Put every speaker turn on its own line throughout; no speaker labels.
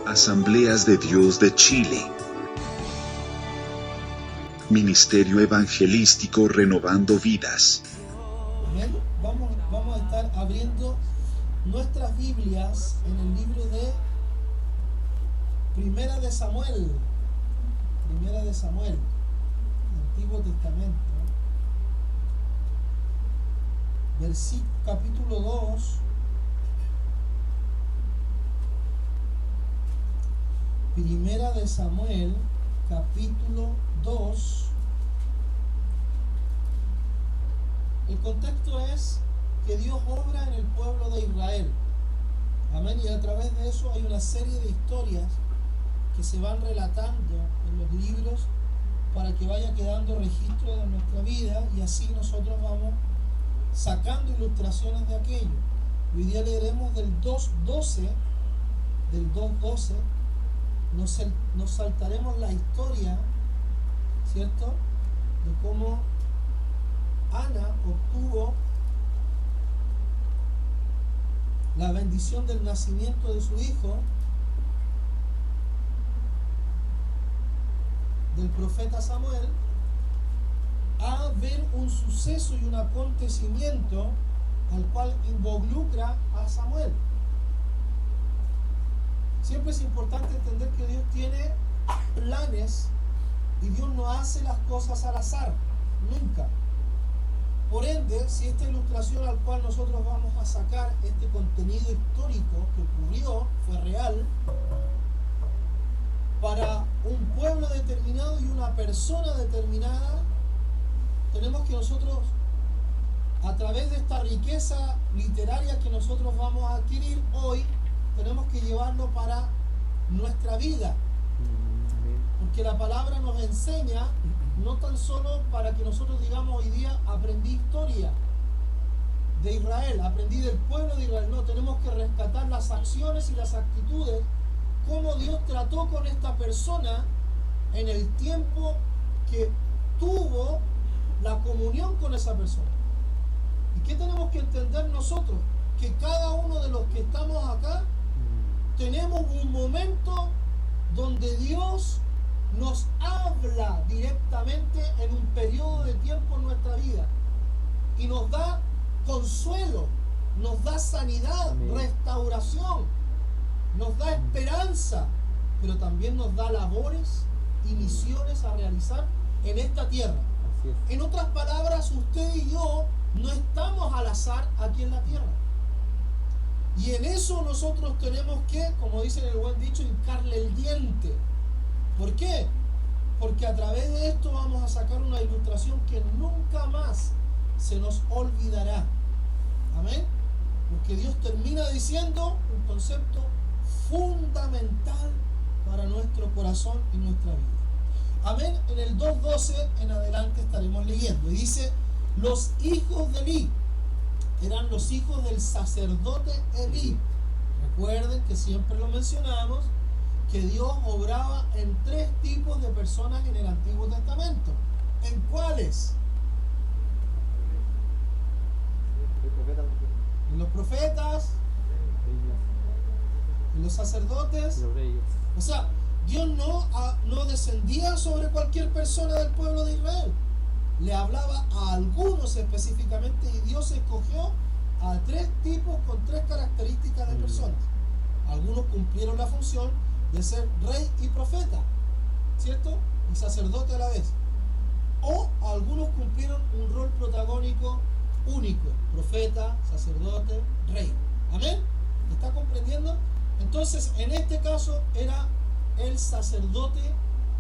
Asambleas de Dios de Chile. Ministerio Evangelístico Renovando Vidas.
Bien, vamos a estar abriendo nuestras Biblias en el libro de Primera de Samuel, Antiguo Testamento, capítulo 2, Primera de Samuel, capítulo 2. El contexto es que Dios obra en el pueblo de Israel. Amén. Y a través de eso hay una serie de historias que se van relatando en los libros para que vaya quedando registro de nuestra vida, y así nosotros vamos sacando ilustraciones de aquello. Hoy día leeremos del 2.12, nos saltaremos la historia, ¿cierto?, de cómo Ana obtuvo la bendición del nacimiento de su hijo del profeta Samuel, a ver un suceso y un acontecimiento al cual involucra a Samuel. Siempre es importante entender que Dios tiene planes y Dios no hace las cosas al azar, nunca. Por ende, si esta ilustración al cual nosotros vamos a sacar, este contenido histórico que ocurrió, fue real, para un pueblo determinado y una persona determinada, tenemos que nosotros, a través de esta riqueza literaria que nosotros vamos a adquirir hoy, tenemos que llevarlo para nuestra vida. Porque la palabra nos enseña, no tan solo para que nosotros digamos hoy día aprendí historia de Israel, aprendí del pueblo de Israel. No, tenemos que rescatar las acciones y las actitudes, cómo Dios trató con esta persona en el tiempo que tuvo la comunión con esa persona. ¿Y qué tenemos que entender nosotros? Que cada uno de los que estamos acá tenemos un momento donde Dios nos habla directamente en un periodo de tiempo en nuestra vida y nos da consuelo, nos da sanidad, restauración, nos da esperanza, pero también nos da labores y misiones a realizar en esta tierra. En otras palabras, usted y yo no estamos al azar aquí en la tierra. Y en eso nosotros tenemos que, como dice en el buen dicho, hincarle el diente. ¿Por qué? Porque a través de esto vamos a sacar una ilustración que nunca más se nos olvidará. Amén. Porque Dios termina diciendo un concepto fundamental para nuestro corazón y nuestra vida. Amén. En el 2.12 en adelante estaremos leyendo. Y dice, los hijos de Elí eran los hijos del sacerdote Elí. Recuerden que siempre lo mencionamos, que Dios obraba en tres tipos de personas en el Antiguo Testamento. ¿En cuáles? En los profetas, en los sacerdotes. O sea, Dios no descendía sobre cualquier persona del pueblo de Israel. Le hablaba a algunos específicamente, y Dios escogió a tres tipos con tres características de personas. Algunos cumplieron la función de ser rey y profeta, ¿cierto? Y sacerdote a la vez. O algunos cumplieron un rol protagónico único: profeta, sacerdote, rey. ¿Amén? ¿Me está comprendiendo? Entonces, en este caso era el sacerdote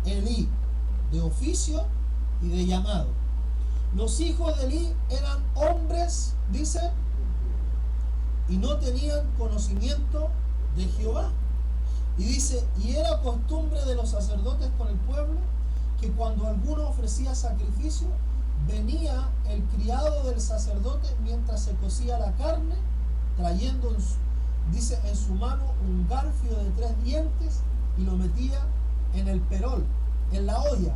Elí, de oficio y de llamado. Los hijos de Elí eran hombres, dice, y no tenían conocimiento de Jehová. Y dice, y era costumbre de los sacerdotes con el pueblo que cuando alguno ofrecía sacrificio, venía el criado del sacerdote mientras se cocía la carne, trayendo en su mano un garfio de 3 dientes, y lo metía en el perol, en la olla,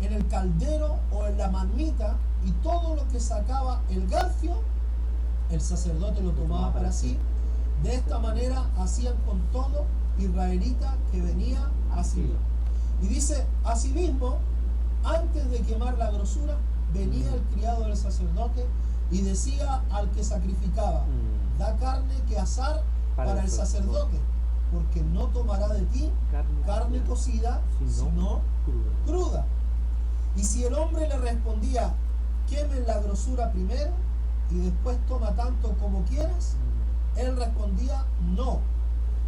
en el caldero o en la marmita, y todo lo que sacaba el garfio, el sacerdote lo tomaba para sí. De esta manera hacían con todo israelita que venía a Silo. Y dice, asimismo, antes de quemar la grosura, venía el criado del sacerdote y decía al que sacrificaba, da carne que asar para el sacerdote, porque no tomará de ti carne cocida, sino cruda. Y si el hombre le respondía, quemen la grosura primero y después toma tanto como quieras, él respondía, no,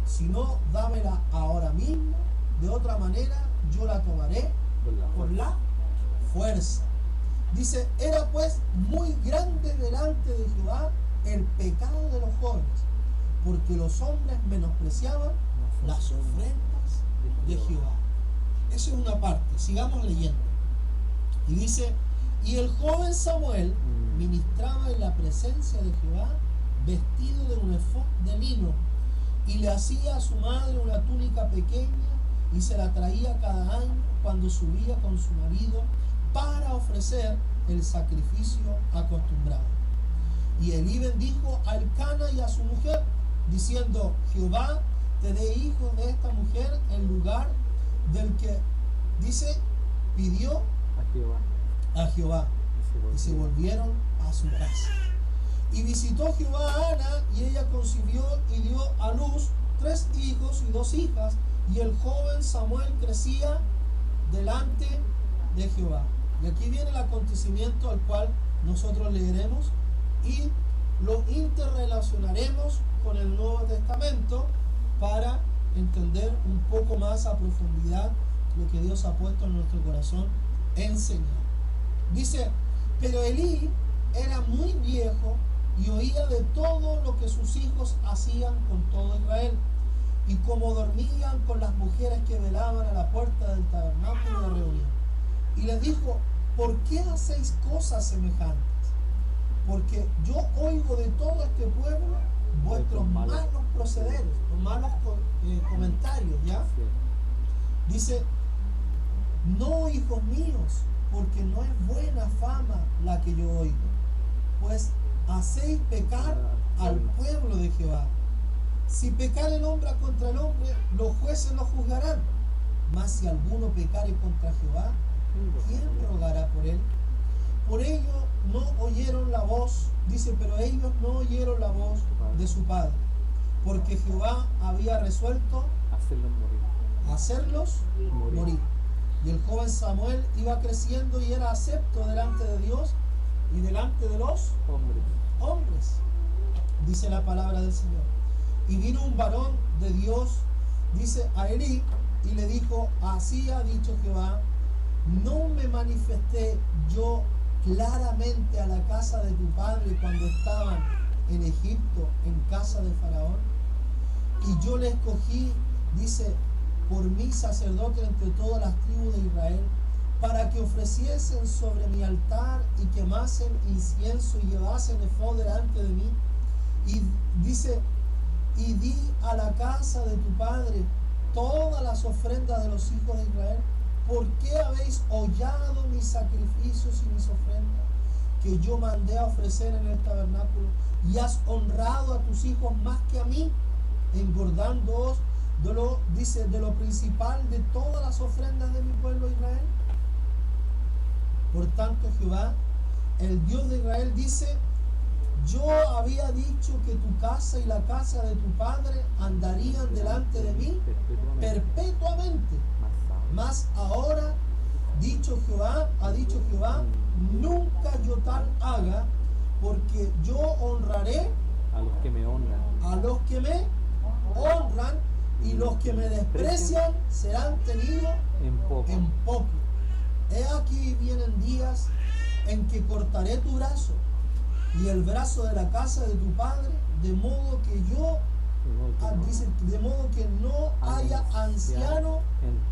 sino dámela ahora mismo, de otra manera yo la tomaré por la fuerza. Dice, era pues muy grande delante de Jehová el pecado de los jóvenes, porque los hombres menospreciaban las ofrendas de Jehová. Eso es una parte, sigamos leyendo. Y dice, y el joven Samuel ministraba en la presencia de Jehová vestido de un efod de lino, y le hacía a su madre una túnica pequeña y se la traía cada año cuando subía con su marido para ofrecer el sacrificio acostumbrado. Y Elí bendijo a Elcana y a su mujer, diciendo, Jehová te dé hijos de esta mujer en lugar del que, dice, pidió a Jehová. Y se volvieron a su casa. Y visitó Jehová a Ana, y ella concibió y dio a luz 3 hijos y 2 hijas, y el joven Samuel crecía delante de Jehová. Y aquí viene el acontecimiento al cual nosotros leeremos y lo interrelacionaremos con el Nuevo Testamento para entender un poco más a profundidad lo que Dios ha puesto en nuestro corazón enseñar. Dice, pero Elí era muy viejo y oía de todo lo que sus hijos hacían con todo Israel, y como dormían con las mujeres que velaban a la puerta del tabernáculo de reunión. Y les dijo, ¿por qué hacéis cosas semejantes? Porque yo oigo de todo este pueblo vuestros malos procederes, los malos comentarios, ¿ya? Dice, no, hijos míos, porque no es buena fama la que yo oigo, pues hacéis pecar al pueblo de Jehová. Si pecar el hombre contra el hombre, los jueces lo juzgarán. Mas si alguno pecare contra Jehová, ¿quién rogará por él? Por ello no oyeron la voz, dice, pero ellos no oyeron la voz de su padre, porque Jehová había resuelto hacerlos morir. Y el joven Samuel iba creciendo y era acepto delante de Dios y delante de los hombres, dice la palabra del Señor. Y vino un varón de Dios, dice, a Elí, y le dijo, así ha dicho Jehová, ¿no me manifesté yo claramente a la casa de tu padre cuando estaban en Egipto, en casa de Faraón? Y yo le escogí, dice, por mí sacerdote entre todas las tribus de Israel, para que ofreciesen sobre mi altar y quemasen incienso y llevasen efod delante de mí. Y dice, y di a la casa de tu padre todas las ofrendas de los hijos de Israel. ¿Por qué habéis hollado mis sacrificios y mis ofrendas que yo mandé a ofrecer en el tabernáculo? Y has honrado a tus hijos más que a mí, engordándoos de lo principal de todas las ofrendas de mi pueblo Israel. Por tanto, Jehová, el Dios de Israel, dice, yo había dicho que tu casa y la casa de tu padre andarían delante de mí perpetuamente. Mas ahora, ha dicho Jehová, nunca yo tal haga, porque yo honraré
a los que me honran.
A los que me honran, y los que me desprecian serán tenidos en poco. He aquí vienen días en que cortaré tu brazo y el brazo de la casa de tu padre, de modo que no haya anciano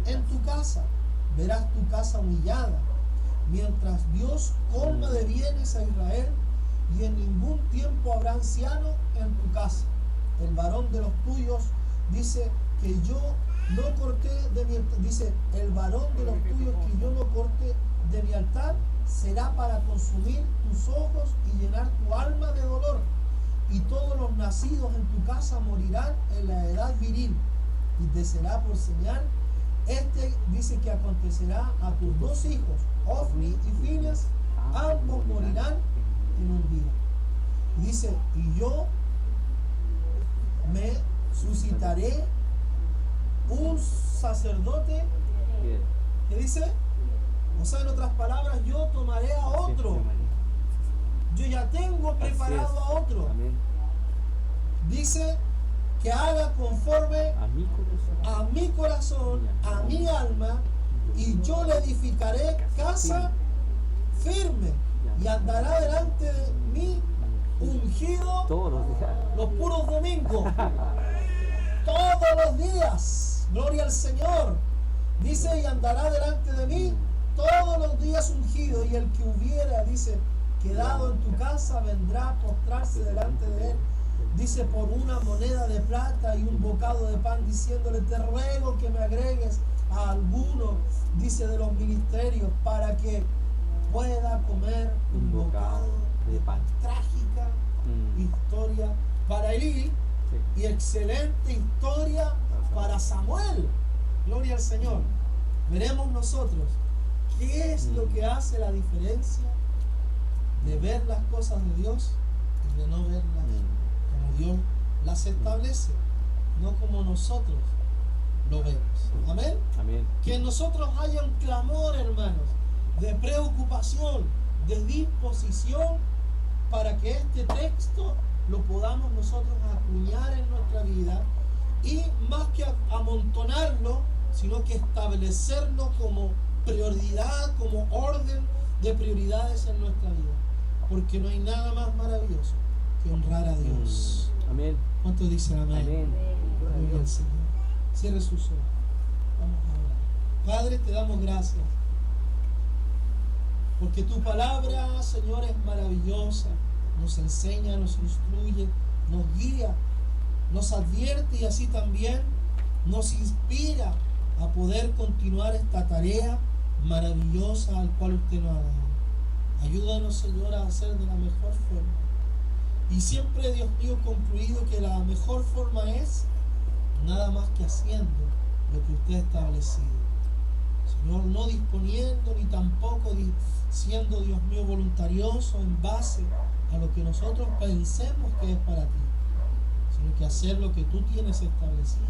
en tu casa. Verás tu casa humillada, mientras Dios colma de bienes a Israel, y en ningún tiempo habrá anciano en tu casa. El varón de los tuyos, dice, que yo no corté de mi altar, dice, el varón de los tuyos que yo no corté de mi altar será para consumir tus ojos y llenar tu alma de dolor, y todos los nacidos en tu casa morirán en la edad viril, y te será por señal. Dice que acontecerá a tus dos hijos, Ofni y Fineas, ambos morirán en un día. Y dice, y yo me suscitaré un sacerdote, ¿qué dice? O sea, en otras palabras, yo tomaré a otro. Yo ya tengo preparado a otro. Dice que haga conforme a mi corazón, a mi alma, y yo le edificaré casa firme, y andará delante de mí ungido los puros domingos, todos los días. Gloria al Señor. Dice, y andará delante de mí todos los días ungido, y el que hubiera, dice, quedado en tu casa vendrá a postrarse delante de él, dice, por una moneda de plata y un bocado de pan, diciéndole, te ruego que me agregues a alguno, dice, de los ministerios, para que pueda comer un bocado de pan. Trágica historia para Eli y excelente historia para Samuel. Gloria al Señor. Veremos nosotros qué es lo que hace la diferencia de ver las cosas de Dios y de no verlas como Dios las establece, no como nosotros lo vemos. Amén.
Amén.
Que en nosotros haya un clamor, hermanos, de preocupación, de disposición, para que este texto lo podamos nosotros acuñar en nuestra vida, y más que amontonarlo, sino que establecerlo como prioridad, como orden de prioridades en nuestra vida, porque no hay nada más maravilloso que honrar a Dios.
Amén.
¿Cuántos dicen amén?
Amén.
Gloria al Señor. Cierre sus ojos. Vamos a orar. Padre, te damos gracias, porque tu palabra, Señor, es maravillosa. Nos enseña, nos instruye, nos guía, nos advierte, y así también nos inspira a poder continuar esta tarea maravillosa al cual usted nos ha dado. Ayúdanos, Señor, a hacer de la mejor forma. Y siempre, Dios mío, concluido que la mejor forma es nada más que haciendo lo que usted ha establecido. Señor, no disponiendo ni tampoco siendo, Dios mío, voluntarioso en base a lo que nosotros pensemos que es para ti, sino que hacer lo que tú tienes establecido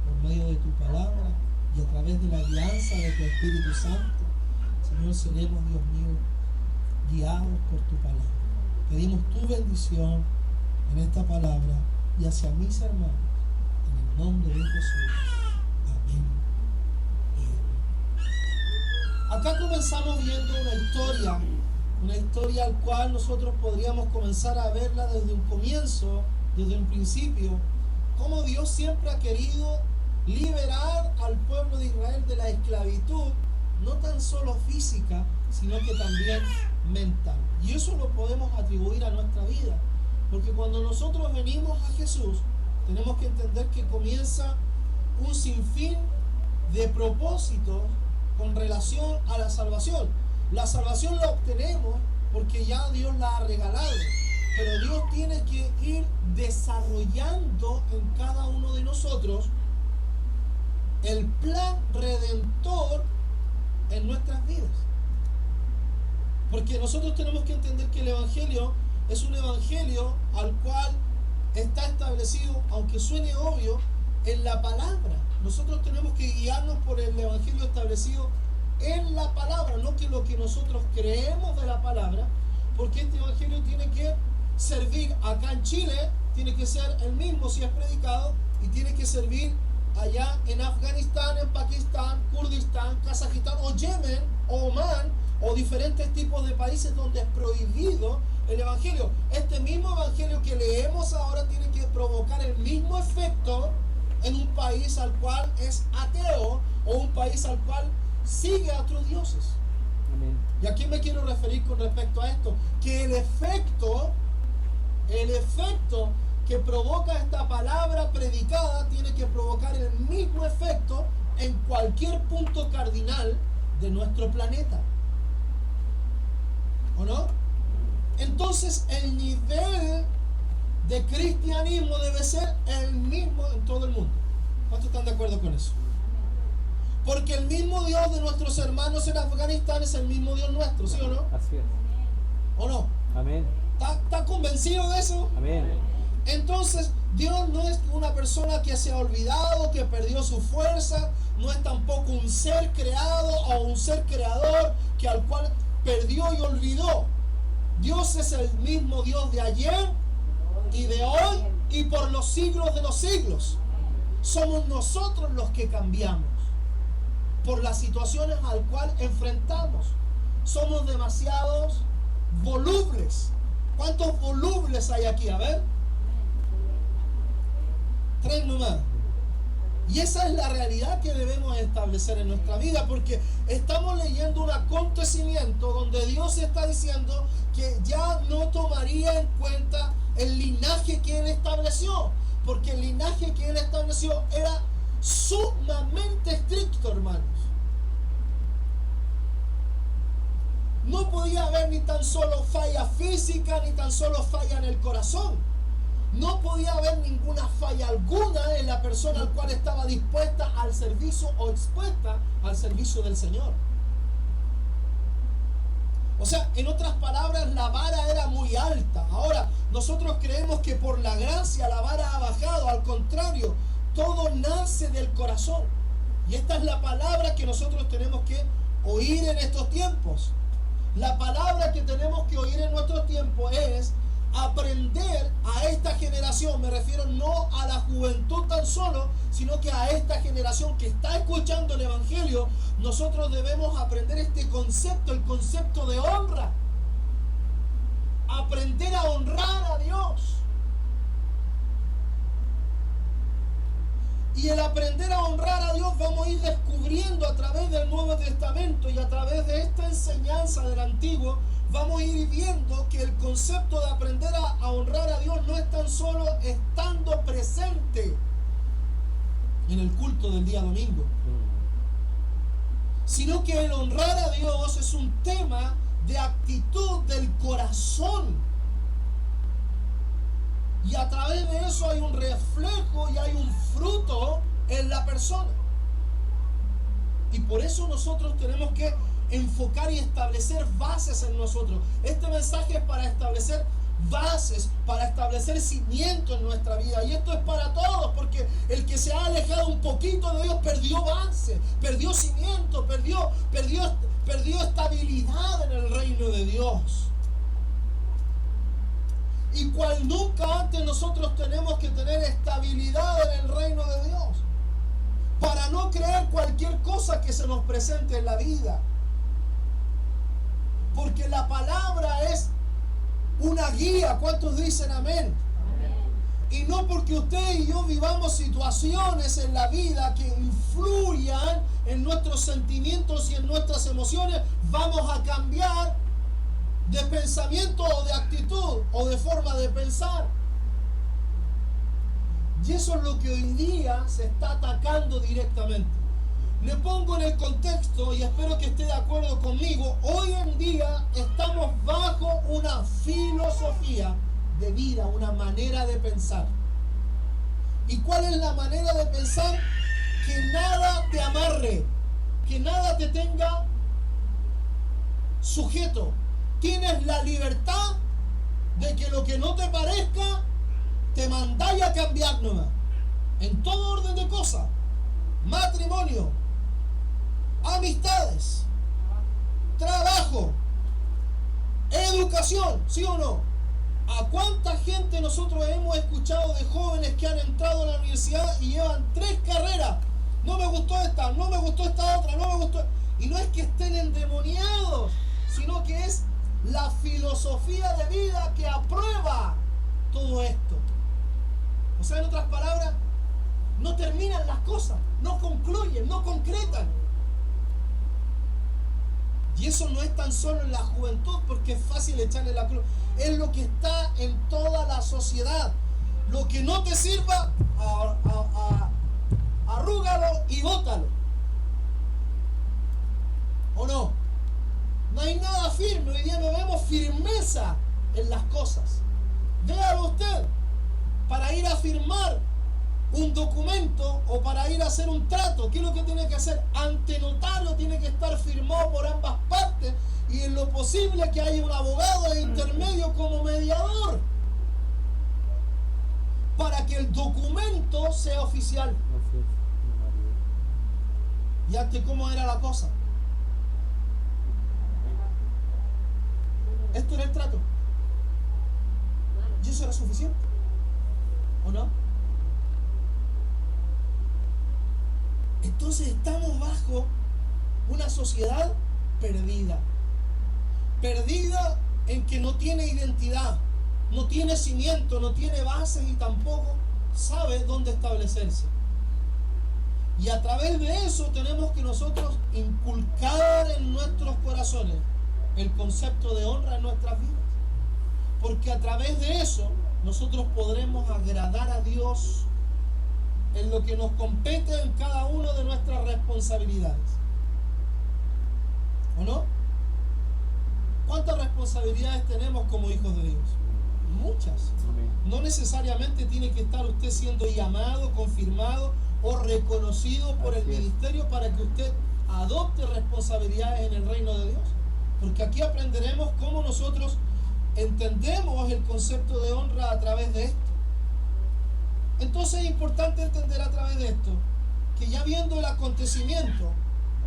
por medio de tu palabra y a través de la guianza de tu Espíritu Santo. Señor, seremos, Dios mío, guiados por tu palabra. Pedimos tu bendición en esta palabra y hacia mis hermanos, en el nombre de Jesús. Amén. Acá comenzamos viendo una historia al cual nosotros podríamos comenzar a verla desde un comienzo, desde un principio, cómo Dios siempre ha querido liberar al pueblo de Israel de la esclavitud, no tan solo física, sino que también mental. Y eso lo podemos atribuir a nuestra vida, porque cuando nosotros venimos a Jesús, tenemos que entender que comienza un sinfín de propósitos con relación a la salvación. La salvación la obtenemos porque ya Dios la ha regalado, pero Dios tiene que ir desarrollando en cada uno de nosotros el plan redentor en nuestras vidas. Porque nosotros tenemos que entender que el Evangelio es un Evangelio al cual está establecido, aunque suene obvio, en la palabra. Nosotros tenemos que guiarnos por el Evangelio establecido en la palabra, no que lo que nosotros creemos de la palabra, porque este Evangelio tiene que servir acá en Chile, tiene que ser el mismo si es predicado, y tiene que servir allá en Afganistán, en Pakistán, Kurdistán, Kazajistán o Yemen o Omán o diferentes tipos de países donde es prohibido el Evangelio. Este mismo Evangelio que leemos ahora tiene que provocar el mismo efecto en un país al cual es ateo o un país al cual sigue a otros dioses.
Amén.
¿Y a quién me quiero referir con respecto a esto? Que el efecto que provoca esta palabra predicada tiene que provocar el mismo efecto en cualquier punto cardinal de nuestro planeta. ¿O no? Entonces el nivel de cristianismo debe ser el mismo en todo el mundo. ¿Cuántos están de acuerdo con eso? Porque el mismo Dios de nuestros hermanos en Afganistán es el mismo Dios nuestro, ¿sí o no?
Así es.
¿O no?
Amén.
¿Está convencido de eso?
Amén.
Entonces, Dios no es una persona que se ha olvidado, que perdió su fuerza, no es tampoco un ser creado o un ser creador que al cual perdió y olvidó. Dios es el mismo Dios de ayer y de hoy y por los siglos de los siglos. Somos nosotros los que cambiamos por las situaciones al cual enfrentamos. Somos demasiados volubles. ¿Cuántos volubles hay aquí? A ver. 3 nomás. Y esa es la realidad que debemos establecer en nuestra vida, porque estamos leyendo un acontecimiento donde Dios está diciendo que ya no tomaría en cuenta el linaje que Él estableció, porque el linaje que Él estableció era sumamente estricto, hermanos. No podía haber ni tan solo falla física, ni tan solo falla en el corazón. No podía haber ninguna falla alguna en la persona al cual estaba dispuesta al servicio o expuesta al servicio del Señor. O sea, en otras palabras, la vara era muy alta. Ahora, nosotros creemos que por la gracia la vara ha bajado. Al contrario, todo nace del corazón. Y esta es la palabra que nosotros tenemos que oír en estos tiempos. La palabra que tenemos que oír en nuestro tiempo es aprender a esta generación. Me refiero no a la juventud tan solo, sino que a esta generación que está escuchando el Evangelio. Nosotros debemos aprender este concepto, el concepto de honra. Aprender a honrar a Dios. Y el aprender a honrar a Dios vamos a ir descubriendo a través del Nuevo Testamento y a través de esta enseñanza del Antiguo. Vamos a ir viendo que el concepto de aprender a honrar a Dios no es tan solo estando presente en el culto del día domingo, sino que el honrar a Dios es un tema de actitud del corazón. Y a través de eso hay un reflejo y hay un fruto en la persona. Y por eso nosotros tenemos que enfocar y establecer bases en nosotros. Este mensaje es para establecer bases, para establecer cimiento en nuestra vida. Y esto es para todos, porque el que se ha alejado un poquito de Dios perdió base, perdió cimiento, perdió estabilidad en el reino de Dios. Y cual nunca antes nosotros tenemos que tener estabilidad en el reino de Dios, para no creer cualquier cosa que se nos presente en la vida. Porque la palabra es una guía. ¿Cuántos dicen amén? Y no porque usted y yo vivamos situaciones en la vida que influyan en nuestros sentimientos y en nuestras emociones, vamos a cambiar de pensamiento o de actitud o de forma de pensar. Y eso es lo que hoy día se está atacando directamente. Le pongo en el contexto y espero que esté de acuerdo conmigo. Hoy en día estamos bajo una filosofía de vida, una manera de pensar. ¿Y cuál es la manera de pensar? Que nada te amarre, que nada te tenga sujeto. Tienes la libertad de que lo que no te parezca te mandáis a cambiar nomás. En todo orden de cosas. Matrimonio, amistades, trabajo, educación, ¿sí o no? ¿A cuánta gente nosotros hemos escuchado de jóvenes que han entrado a la universidad y llevan 3 carreras? No me gustó esta, no me gustó esta otra, no me gustó. Y no es que estén endemoniados, sino que es la filosofía de vida que aprueba todo esto. O sea, en otras palabras, no terminan las cosas, no concluyen, no concretan. Y eso no es tan solo en la juventud, porque es fácil echarle la cruz. Es lo que está en toda la sociedad. Lo que no te sirva, arrúgalo y bótalo. ¿O no? No hay nada firme. Hoy día no vemos firmeza en las cosas. Véalo usted. Para ir a firmar un documento o para ir a hacer un trato, ¿qué es lo que tiene que hacer? Ante notario tiene que estar firmado por ambas partes y en lo posible que haya un abogado de intermedio como mediador para que el documento sea oficial. ¿Y antes cómo era la cosa? Esto era el trato. ¿Y eso era suficiente? ¿O no? Entonces estamos bajo una sociedad perdida. Perdida en que no tiene identidad, no tiene cimiento, no tiene bases y tampoco sabe dónde establecerse. Y a través de eso tenemos que nosotros inculcar en nuestros corazones el concepto de honra en nuestras vidas. Porque a través de eso nosotros podremos agradar a Dios en lo que nos compete en cada una de nuestras responsabilidades. ¿O no? ¿Cuántas responsabilidades tenemos como hijos de Dios? Muchas. No necesariamente tiene que estar usted siendo llamado, confirmado o reconocido por el ministerio para que usted adopte responsabilidades en el reino de Dios. Porque aquí aprenderemos cómo nosotros entendemos el concepto de honra a través de esto. Entonces es importante entender a través de esto que ya viendo el acontecimiento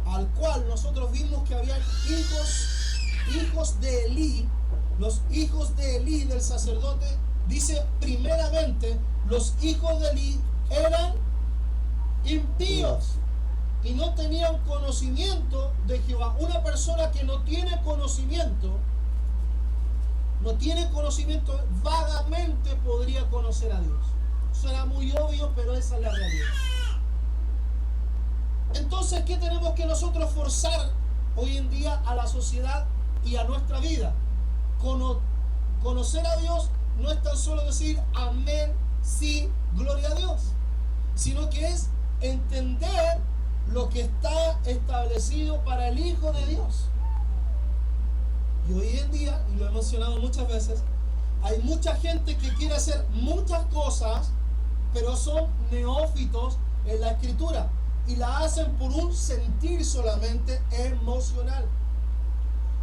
al cual nosotros vimos que había hijos de Elí, los hijos de Elí del sacerdote, dice primeramente los hijos de Elí eran impíos y no tenían conocimiento de Jehová. Una persona que no tiene conocimiento, vagamente podría conocer a Dios. Suena muy obvio, pero esa es la realidad. Entonces, ¿qué tenemos que nosotros forzar hoy en día a la sociedad y a nuestra vida? Conocer a Dios no es tan solo decir amén, sí, gloria a Dios, sino que es entender lo que está establecido para el Hijo de Dios. Y hoy en día, y lo he mencionado muchas veces, hay mucha gente que quiere hacer muchas cosas, pero son neófitos en la Escritura y la hacen por un sentir solamente emocional.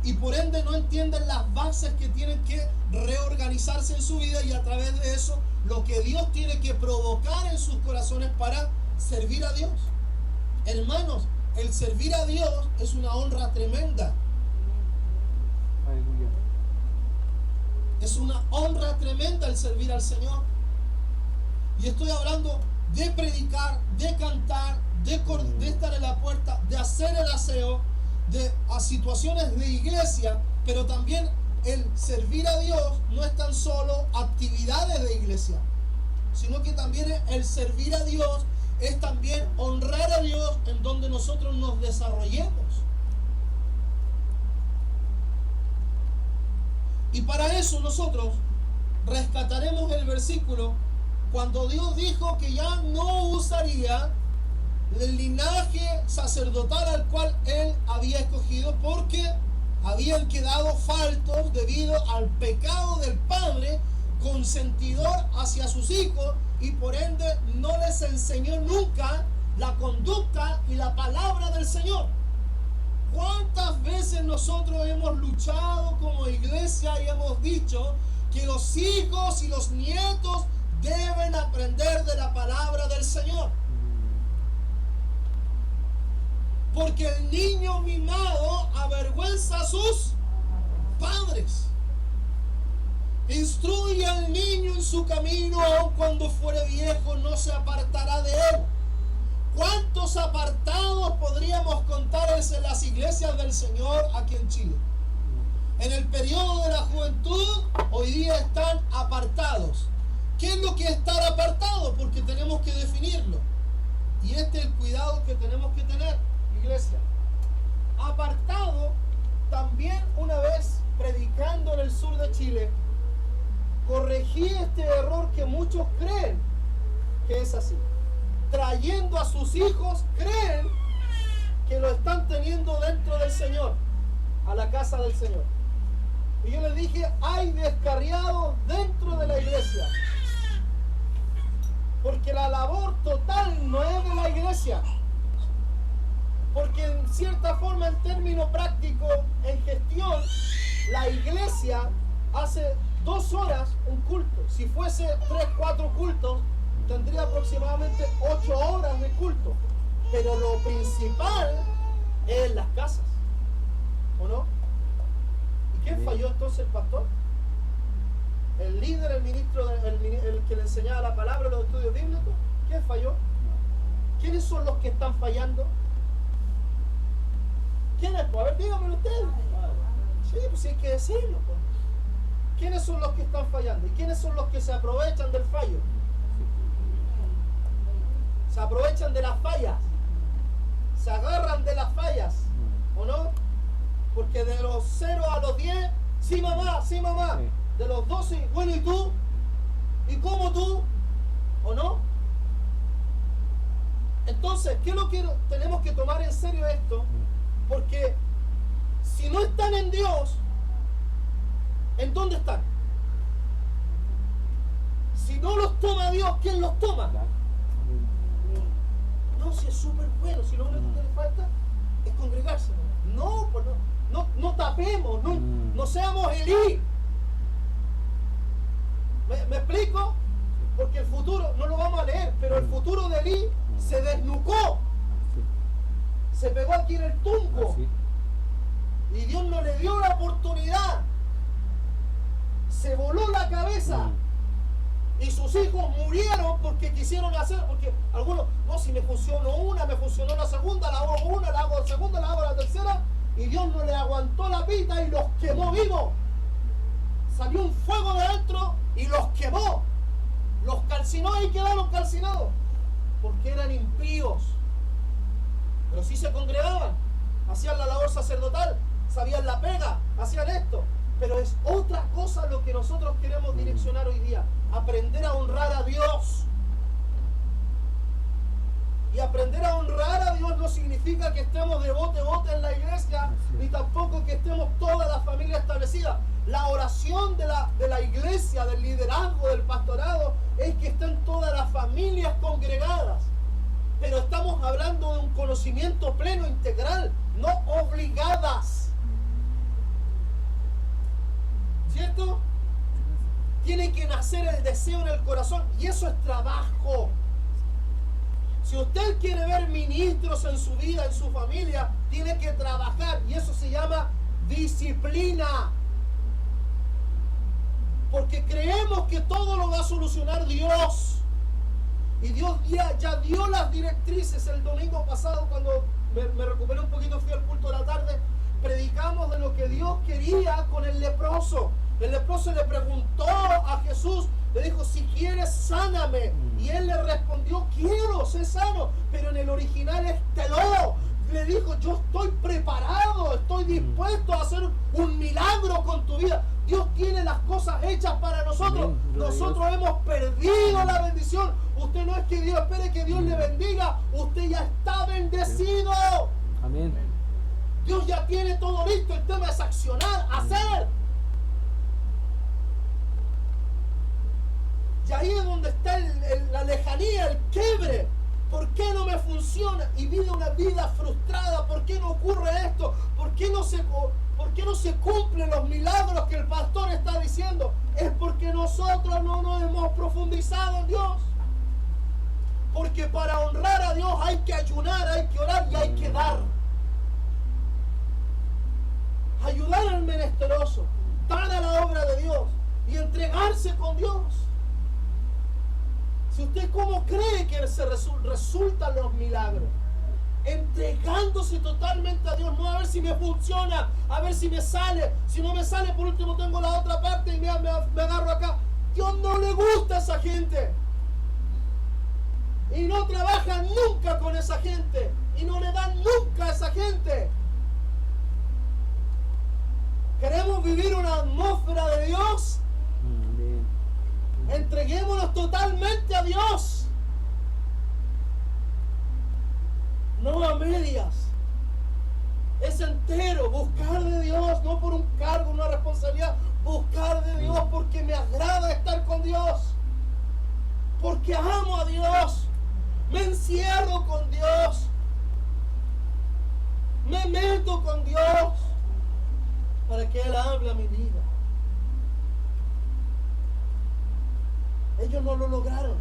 Y por ende no entienden las bases que tienen que reorganizarse en su vida y a través de eso lo que Dios tiene que provocar en sus corazones para servir a Dios. Hermanos, el servir a Dios es una honra tremenda.
Aleluya.
Es una honra tremenda el servir al Señor. Y estoy hablando de predicar, de cantar, de estar en la puerta, de hacer el aseo, a situaciones de iglesia, pero también el servir a Dios no es tan solo actividades de iglesia, sino que también el servir a Dios es también honrar a Dios en donde nosotros nos desarrollemos. Y para eso nosotros rescataremos el versículo cuando Dios dijo que ya no usaría el linaje sacerdotal al cual Él había escogido porque habían quedado faltos debido al pecado del padre consentidor hacia sus hijos y por ende no les enseñó nunca la conducta y la palabra del Señor. ¿Cuántas veces nosotros hemos luchado como iglesia y hemos dicho que los hijos y los nietos deben aprender de la palabra del Señor? Porque el niño mimado avergüenza a sus padres. Instruye al niño en su camino, aun cuando fuere viejo no se apartará de él. ¿Cuántos apartados podríamos contar en las iglesias del Señor aquí en Chile? En el periodo de la juventud, hoy día están apartados. ¿Qué es lo que es estar apartado? Porque tenemos que definirlo. Y este es el cuidado que tenemos que tener, iglesia. Apartado, también una vez predicando en el sur de Chile, corregí este error que muchos creen que es así. Trayendo a sus hijos, creen que lo están teniendo dentro del Señor, a la casa del Señor. Y yo les dije, hay descarriados dentro de la iglesia. Porque la labor total no es de la iglesia. Porque en cierta forma, en términos prácticos, en gestión, la iglesia hace 2 horas un culto. Si fuese 3, 4 cultos, tendría aproximadamente 8 horas de culto. Pero lo principal es en las casas, ¿o no? ¿Y quién falló entonces el pastor? ¿El líder, el ministro, el que le enseñaba la palabra en los estudios bíblicos? ¿Quién falló? ¿Quiénes son los que están fallando? ¿Quiénes? Pues a ver, díganmelo ustedes. Sí, pues sí hay que decirlo. Pues. ¿Quiénes son los que están fallando? ¿Y quiénes son los que se aprovechan del fallo? Se aprovechan de las fallas. Se agarran de las fallas. ¿O no? Porque de los 0 a los 10, sí mamá, sí mamá. De los 12, bueno, ¿y tú? ¿Y cómo tú? ¿O no? Entonces, ¿qué es lo que tenemos que tomar en serio esto? Porque si no están en Dios, ¿en dónde están? Si no los toma Dios, ¿quién los toma? No, si es súper bueno, si lo único que le falta es congregarse. No, pues no tapemos, no seamos Elí. ¿Me explico? Porque el futuro, no lo vamos a leer, pero el futuro de Elí se desnucó. Se pegó aquí en el tunco. Y Dios no le dio la oportunidad. Se voló la cabeza. Y sus hijos murieron porque quisieron hacer, porque algunos, no, si me funcionó una, me funcionó la segunda, la hago una, la hago la segunda, la hago la tercera, y Dios no le aguantó la pita y los quemó vivos. Salió un fuego de adentro y los quemó. Los calcinó y quedaron calcinados. Porque eran impíos. Pero sí se congregaban. Hacían la labor sacerdotal. Sabían la pega. Hacían esto. Pero es otra cosa lo que nosotros queremos direccionar hoy día. Aprender a honrar a Dios. Y aprender a honrar a Dios no significa que estemos de bote en la iglesia, ni tampoco que estemos toda la familia establecida. La oración de la iglesia, del liderazgo, del pastorado, es que estén todas las familias congregadas. Pero estamos hablando de un conocimiento pleno, integral, no obligadas. ¿Cierto? Tiene que nacer el deseo en el corazón, y eso es trabajo. Si usted quiere ver ministros en su vida, en su familia, tiene que trabajar, y eso se llama disciplina. Porque creemos que todo lo va a solucionar Dios. Y Dios ya dio las directrices. El domingo pasado, cuando me recuperé un poquito, fui al culto de la tarde, predicamos de lo que Dios quería con el leproso. El leproso le preguntó a Jesús, le dijo, si quieres, sáname. Y él le respondió, quiero, sé sano. Pero en el original es teló. Le dijo, yo estoy preparado, estoy dispuesto a hacer un milagro con tu vida. Dios tiene las cosas hechas para nosotros. Nosotros hemos perdido la bendición. Usted no es que Dios espere que Dios le bendiga. Usted ya está bendecido.
Amén.
Dios ya tiene todo listo. El tema es accionar, hacer. Y ahí es donde está la lejanía, el quiebre. ¿Por qué no me funciona? Y vive una vida frustrada. ¿Por qué no ocurre esto? ¿Por qué no se cumplen los milagros que el pastor está diciendo? Es porque nosotros no nos hemos profundizado en Dios. Porque para honrar a Dios hay que ayunar, hay que orar y hay que dar. Ayudar al menesteroso, dar a la obra de Dios y entregarse con Dios. Si usted, ¿cómo cree que se resultan los milagros? Entregándose totalmente a Dios, no a ver si me funciona, a ver si me sale. Si no me sale, por último tengo la otra parte y me agarro acá. Dios no le gusta a esa gente. Y no trabaja nunca con esa gente. Y no le dan nunca a esa gente. ¿Queremos vivir una atmósfera de Dios? Entreguémonos totalmente a Dios. No a medias. Es entero. Buscar de Dios, no por un cargo, una responsabilidad. Buscar de Dios porque me agrada estar con Dios. porque amo a Dios. Me encierro con Dios. Me meto con Dios para que Él hable a mi vida. Ellos no lo lograron,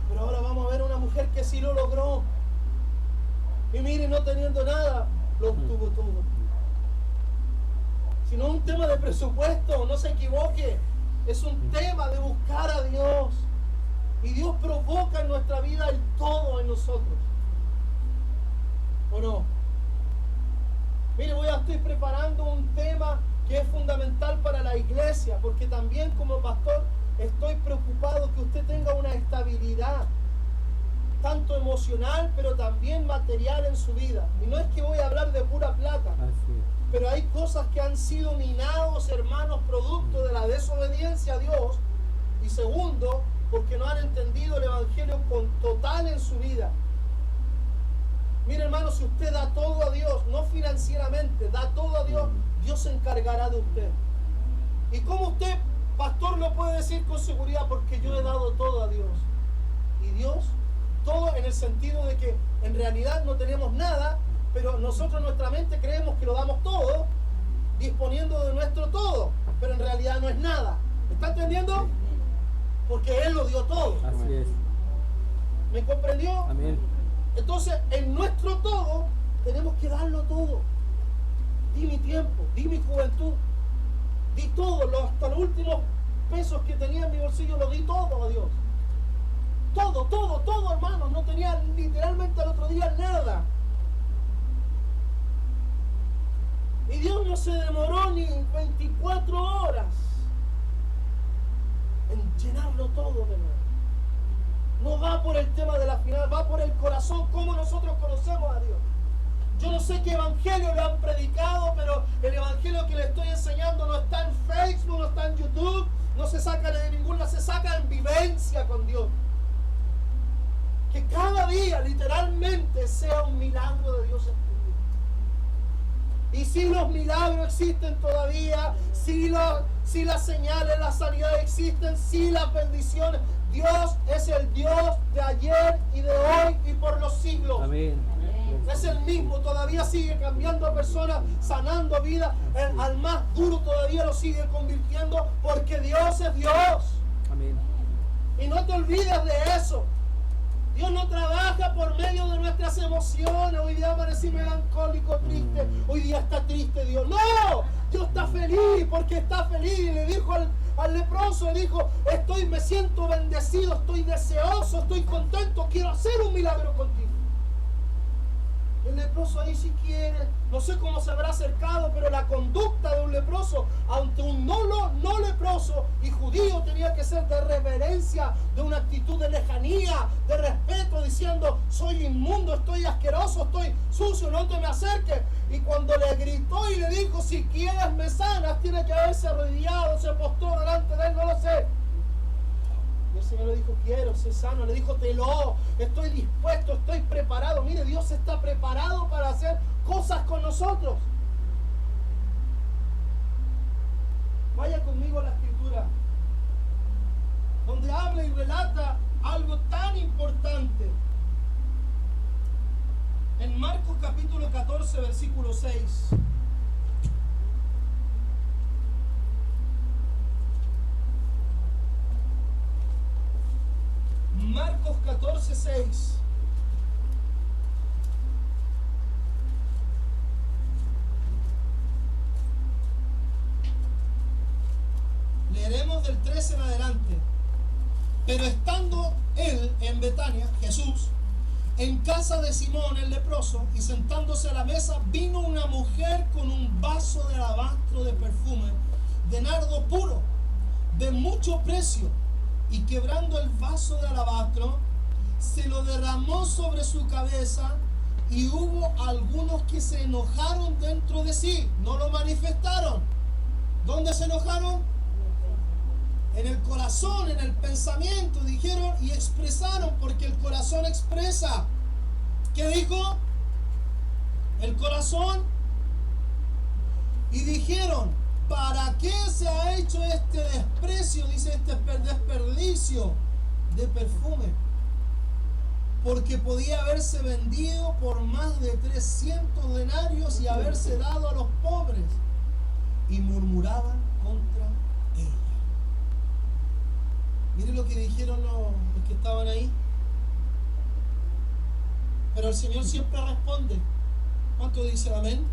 pero ahora vamos a ver una mujer que sí lo logró. Y mire, no teniendo nada, lo obtuvo todo. Si no es un tema de presupuesto, no se equivoque. Es un tema de buscar a Dios. Y Dios provoca en nuestra vida el todo en nosotros. ¿O no? Mire, estoy preparando un tema que es fundamental para la iglesia, porque también como pastor estoy preocupado que usted tenga una estabilidad, tanto emocional, pero también material en su vida. Y no es que voy a hablar de pura plata, pero hay cosas que han sido minados, hermanos, producto de la desobediencia a Dios. Y segundo, porque no han entendido el Evangelio con total en su vida. Mire, hermano, si usted da todo a Dios, no financieramente, da todo a Dios, Dios se encargará de usted. ¿Y cómo usted, pastor, lo puede decir con seguridad? Porque yo he dado todo a Dios. Y Dios, todo en el sentido de que en realidad no tenemos nada, pero nosotros en nuestra mente creemos que lo damos todo, disponiendo de nuestro todo, pero en realidad no es nada. ¿Me está entendiendo? Porque Él lo dio todo.
Así es.
¿Me comprendió?
Amén.
Entonces, en nuestro todo, tenemos que darlo todo. Di mi tiempo, di mi juventud, di todo, hasta los últimos pesos que tenía en mi bolsillo, lo di todo a Dios. Todo, todo, todo, hermanos. No tenía literalmente al otro día nada. Y Dios no se demoró ni 24 horas en llenarlo todo de nuevo. No va por el tema de la final, va por el corazón, como nosotros conocemos a Dios. Yo no sé qué evangelio le han predicado, pero el evangelio que le estoy enseñando no está en Facebook, no está en YouTube, no se saca de ninguna, se saca en vivencia con Dios. Que cada día literalmente sea un milagro de Dios en tu vida. Y si los milagros existen todavía, si las señales, las sanidades existen, si las bendiciones, Dios es el Dios de ayer y de hoy y por los siglos.
Amén.
Es el mismo, todavía sigue cambiando a personas, sanando vidas. Al más duro todavía lo sigue convirtiendo, porque Dios es Dios.
Amén.
Y no te olvides de eso. Dios no trabaja por medio de nuestras emociones. Hoy día amanecí melancólico, triste. Hoy día está triste Dios. No, Dios está feliz porque está feliz. Y le dijo al leproso, le dijo, me siento bendecido, estoy deseoso, estoy contento, quiero hacer un milagro contigo. El leproso ahí, si quiere, no sé cómo se habrá acercado, pero la conducta de un leproso ante un no leproso y judío tenía que ser de reverencia, de una actitud de lejanía, de respeto, diciendo, soy inmundo, estoy asqueroso, estoy sucio, no te me acerques. Y cuando le gritó y le dijo, si quieres me sanas, tiene que haberse arrodillado, se postró delante de él, no lo sé. Y el Señor le dijo, quiero ser sano. Le dijo, estoy dispuesto, estoy preparado. Mire, Dios está preparado para hacer cosas con nosotros. Vaya conmigo a la Escritura, donde habla y relata algo tan importante. En Marcos capítulo 14, versículo 6. Marcos 14, 6. Leeremos del 13 en adelante. Pero estando él en Betania, Jesús, en casa de Simón el leproso, y sentándose a la mesa, vino una mujer con un vaso de alabastro de perfume, de nardo puro, de mucho precio, y quebrando el vaso de alabastro, se lo derramó sobre su cabeza, y hubo algunos que se enojaron dentro de sí, no lo manifestaron. ¿Dónde se enojaron? En el corazón, en el pensamiento, dijeron y expresaron, porque el corazón expresa. ¿Qué dijo? El corazón. Y dijeron, ¿para qué se ha hecho este desprecio? Dice, este desperdicio de perfume, porque podía haberse vendido por más de 300 denarios y haberse dado a los pobres. Y murmuraban contra ella. Miren lo que dijeron los que estaban ahí. Pero el Señor siempre responde. ¿Cuánto dicen amén?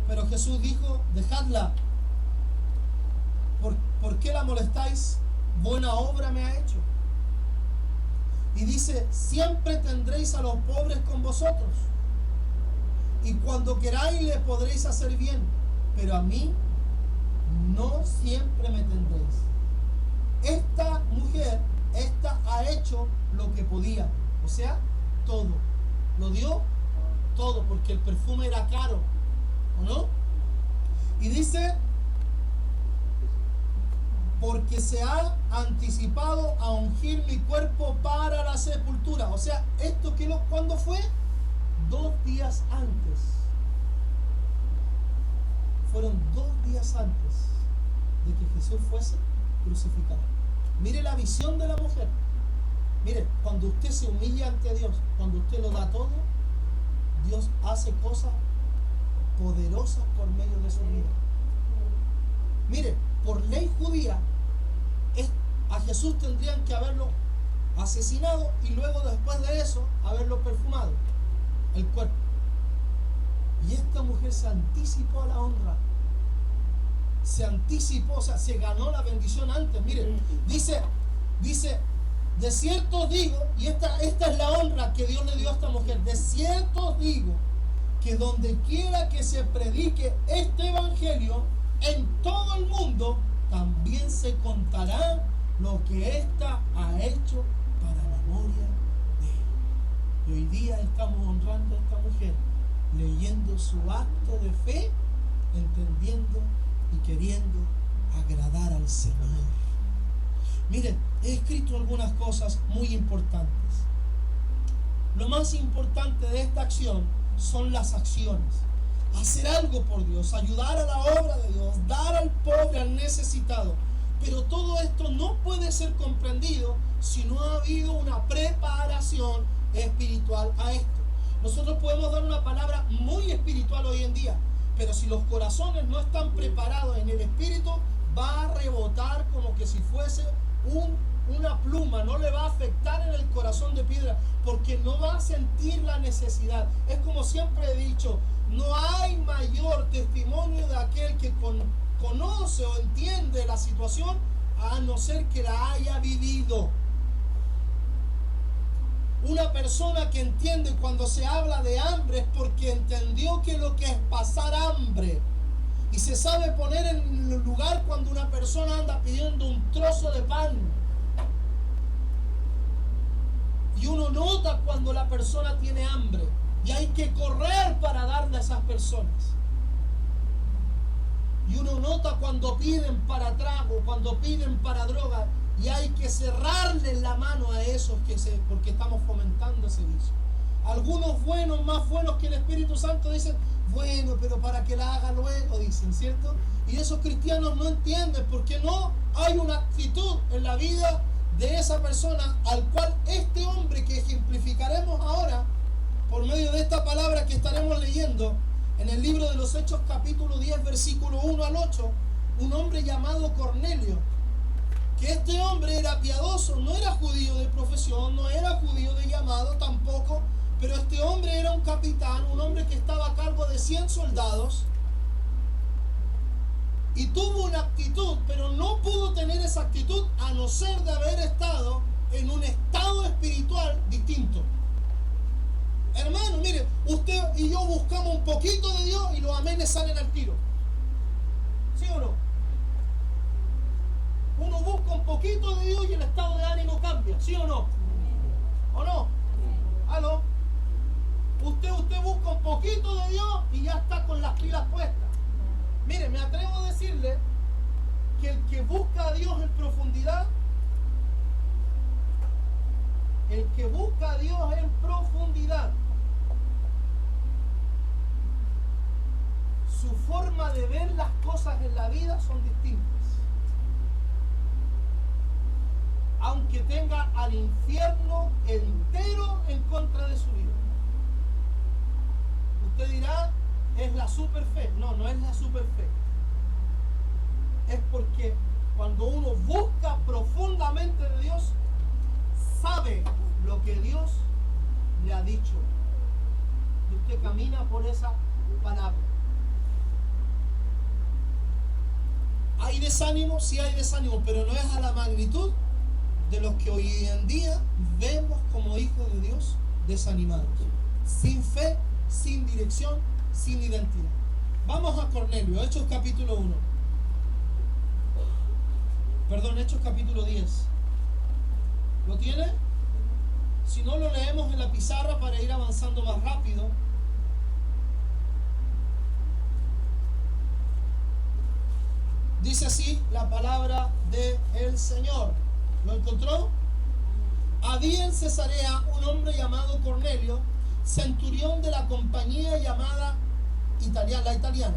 Pero Jesús dijo, dejadla. ¿Por qué la molestáis? Buena obra me ha hecho. Y dice, siempre tendréis a los pobres con vosotros. Y cuando queráis les podréis hacer bien. Pero a mí no siempre me tendréis. Esta mujer, ha hecho lo que podía. O sea, todo. Lo dio todo, porque el perfume era caro. ¿O no? Y dice, porque se ha anticipado a ungir mi cuerpo para la sepultura. O sea, ¿esto cuándo fue? 2 días antes. Fueron 2 días antes de que Jesús fuese crucificado. Mire la visión de la mujer. Mire, cuando usted se humilla ante Dios, cuando usted lo da todo, Dios hace cosas poderosas por medio de su vida. Mire, por ley judía, a Jesús tendrían que haberlo asesinado y luego después de eso haberlo perfumado el cuerpo. Y esta mujer se anticipó a la honra. Se anticipó, o sea, se ganó la bendición antes. Mire, dice, de cierto os digo, y esta es la honra que Dios le dio a esta mujer, de cierto os digo, que donde quiera que se predique este evangelio, en todo el mundo, también se contará lo que ésta ha hecho para memoria de él. Y hoy día estamos honrando a esta mujer, leyendo su acto de fe, entendiendo y queriendo agradar al Señor. Miren, he escrito algunas cosas muy importantes. Lo más importante de esta acción son las acciones. Hacer algo por Dios, ayudar a la obra de Dios, dar al pobre, al necesitado. Pero todo esto no puede ser comprendido si no ha habido una preparación espiritual a esto. Nosotros podemos dar una palabra muy espiritual hoy en día, pero si los corazones no están preparados en el espíritu, va a rebotar como que si fuese una pluma, no le va a afectar en el corazón de piedra, porque no va a sentir la necesidad. Es como siempre he dicho, no hay mayor testimonio de aquel que conoce o entiende la situación, a no ser que la haya vivido. Una persona que entiende cuando se habla de hambre es porque entendió que lo que es pasar hambre, y se sabe poner en el lugar cuando una persona anda pidiendo un trozo de pan, y uno nota cuando la persona tiene hambre y hay que correr para darle a esas personas, y uno nota cuando piden para trago, cuando piden para droga, y hay que cerrarle la mano a esos porque estamos fomentando ese vicio. Algunos buenos, más buenos que el Espíritu Santo, dicen, bueno, pero para que la haga luego, dicen, ¿cierto? Y esos cristianos no entienden porque no hay una actitud en la vida de esa persona al cual este hombre que ejemplificaremos ahora, por medio de esta palabra que estaremos leyendo, en el libro de los Hechos capítulo 10, versículo 1 al 8, un hombre llamado Cornelio, que este hombre era piadoso, no era judío de profesión, no era judío de llamado tampoco, pero este hombre era un capitán, un hombre que estaba a cargo de 100 soldados, y tuvo una actitud, pero no pudo tener esa actitud a no ser de haber estado en un estado espiritual distinto. Hermano, mire, usted y yo buscamos un poquito de Dios y los amenes salen al tiro. ¿Sí o no? Uno busca un poquito de Dios y el estado de ánimo cambia, ¿sí o no? ¿O no? ¿Aló? Usted busca un poquito de Dios y ya está con las pilas puestas. Mire, me atrevo a decirle que el que busca a Dios en profundidad, su forma de ver las cosas en la vida son distintas. aunque tenga al infierno entero en contra de su vida. Usted dirá, es la super fe. No, no es la super fe. Es porque cuando uno busca profundamente de Dios, sabe lo que Dios le ha dicho. Y usted camina por esa palabra. ¿Hay desánimo? Sí hay desánimo, pero no es a la magnitud de los que hoy en día vemos como hijos de Dios desanimados, sin fe, sin dirección, sin identidad. Vamos a Cornelio, Hechos capítulo 1. Perdón, Hechos capítulo 10. ¿Lo tiene? Si no, lo leemos en la pizarra para ir avanzando más rápido. Dice así la palabra del Señor. ¿Lo encontró? Había en Cesarea un hombre llamado Cornelio, centurión de la compañía llamada la italiana,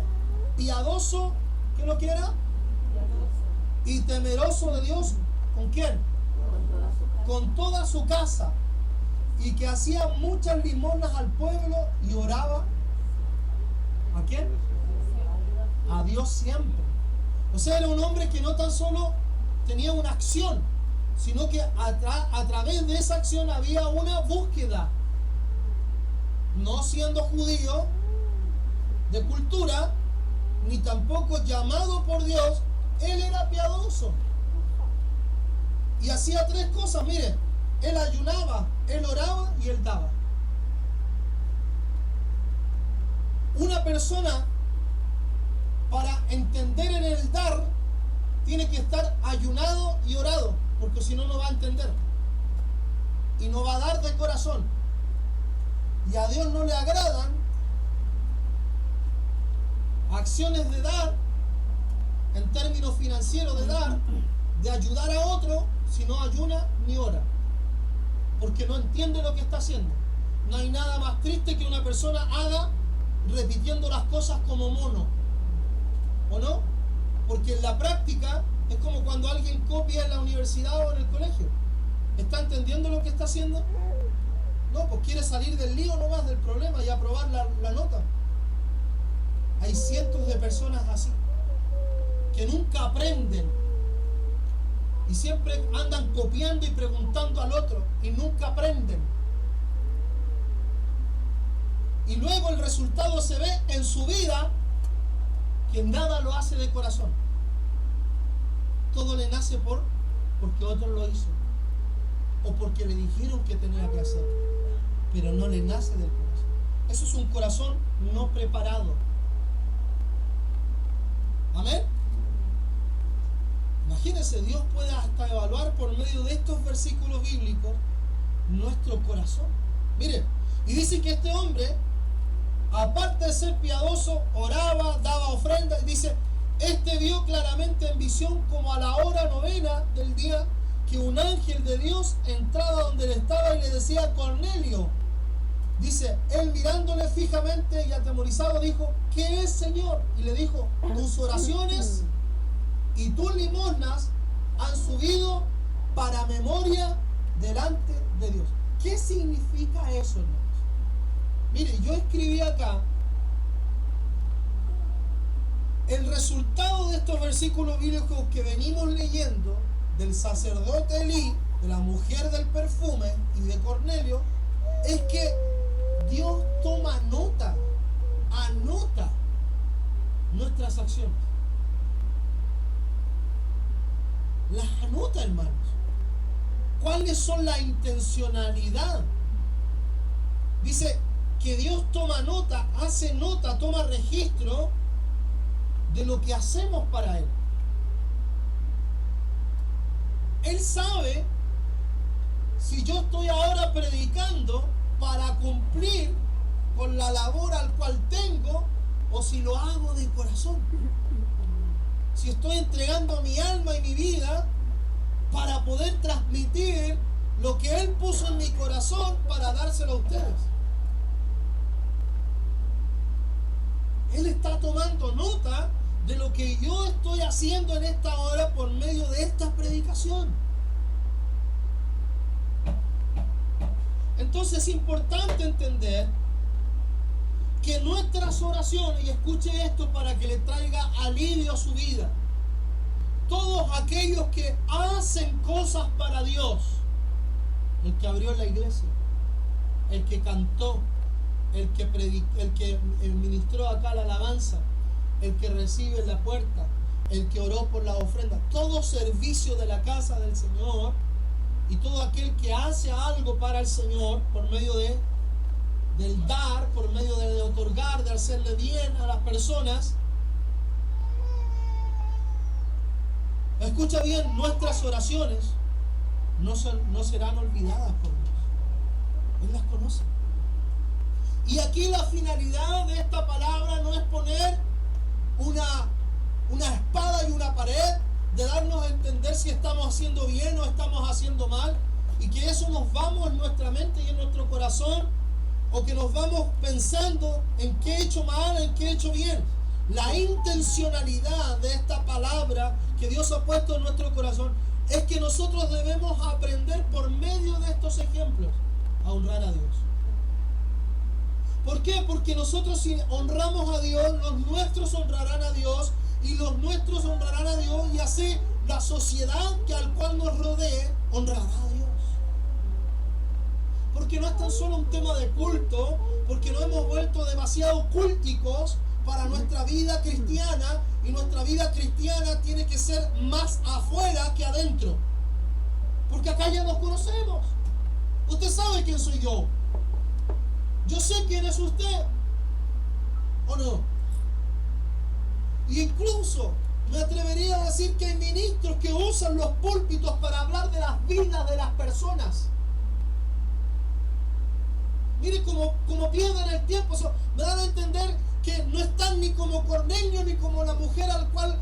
piadoso, ¿qué lo que era? Y temeroso de Dios. ¿Con quién? Con toda su casa, y que hacía muchas limosnas al pueblo y oraba. ¿A quién? A Dios siempre. O sea, era un hombre que no tan solo tenía una acción, sino que a través de esa acción había una búsqueda. No siendo judío de cultura, ni tampoco llamado por Dios, él era piadoso. Y hacía tres cosas, mire, él ayunaba, él oraba y él daba. Una persona, para entender en el dar, tiene que estar ayunado y orado, porque si no, no va a entender. Y no va a dar de corazón. Y a Dios no le agradan acciones de dar, en términos financieros de dar, de ayudar a otro, si no ayuna ni ora, porque no entiende lo que está haciendo. No hay nada más triste que una persona haga repitiendo las cosas como mono, ¿o no? Porque en la práctica es como cuando alguien copia en la universidad o en el colegio. ¿Está entendiendo lo que está haciendo? No, pues quiere salir del lío nomás, del problema, y aprobar la nota. Hay cientos de personas así, que nunca aprenden y siempre andan copiando y preguntando al otro y nunca aprenden. Y luego el resultado se ve en su vida, que nada lo hace de corazón. Todo le nace porque otro lo hizo, o porque le dijeron que tenía que hacer, pero no le nace del corazón. Eso es un corazón no preparado. Amén. Imagínense, Dios puede hasta evaluar por medio de estos versículos bíblicos nuestro corazón. Miren, y dice que este hombre, aparte de ser piadoso, oraba, daba ofrenda, y dice, este vio claramente en visión, como a la hora 9 del día, que un ángel de Dios entraba donde él estaba y le decía, Cornelio. Dice, él mirándole fijamente y atemorizado dijo, ¿qué es, Señor? Y le dijo, tus oraciones y tus limosnas han subido para memoria delante de Dios. ¿Qué significa eso, hermanos? Mire, yo escribí acá el resultado de estos versículos bíblicos que venimos leyendo, del sacerdote Elí, de la mujer del perfume y de Cornelio, es que Dios toma nota, anota nuestras acciones. Las anota, hermanos. ¿Cuáles son la intencionalidad? Dice que Dios toma nota, hace nota, toma registro de lo que hacemos para Él. Él sabe si yo estoy ahora predicando para cumplir con la labor al cual tengo, o si lo hago de corazón. Si estoy entregando mi alma y mi vida para poder transmitir lo que Él puso en mi corazón para dárselo a ustedes. Él está tomando nota de lo que yo estoy haciendo en esta hora por medio de esta predicación. Entonces es importante entender que nuestras oraciones, y escuche esto para que le traiga alivio a su vida, todos aquellos que hacen cosas para Dios, el que abrió la iglesia, el que cantó, el que predicó, el que ministró acá la alabanza, el que recibe en la puerta, el que oró por la ofrenda, todo servicio de la casa del Señor y todo aquel que hace algo para el Señor por medio del dar, por medio de otorgar, de hacerle bien a las personas. Escucha bien, nuestras oraciones no serán olvidadas por Dios. Él las conoce. Y aquí la finalidad de esta palabra no es poner una espada y una pared, de darnos a entender si estamos haciendo bien o estamos haciendo mal, y que eso nos vamos en nuestra mente y en nuestro corazón, o que nos vamos pensando en qué he hecho mal, en qué he hecho bien. La intencionalidad de esta palabra que Dios ha puesto en nuestro corazón es que nosotros debemos aprender por medio de estos ejemplos a honrar a Dios. ¿Por qué? Porque nosotros, si honramos a Dios, los nuestros honrarán a Dios y los nuestros honrarán a Dios, y así la sociedad al cual nos rodee honrará a Dios. Porque no es tan solo un tema de culto, porque nos hemos vuelto demasiado cúlticos para nuestra vida cristiana, y nuestra vida cristiana tiene que ser más afuera que adentro, porque acá ya nos conocemos. Usted sabe quién soy yo, yo sé quién es usted, ¿o no? Y incluso me atrevería a decir que hay ministros que usan los púlpitos para hablar de las vidas de las personas. Mire como pierden el tiempo. Me dan a entender que no están ni como Cornelio ni como la mujer al cual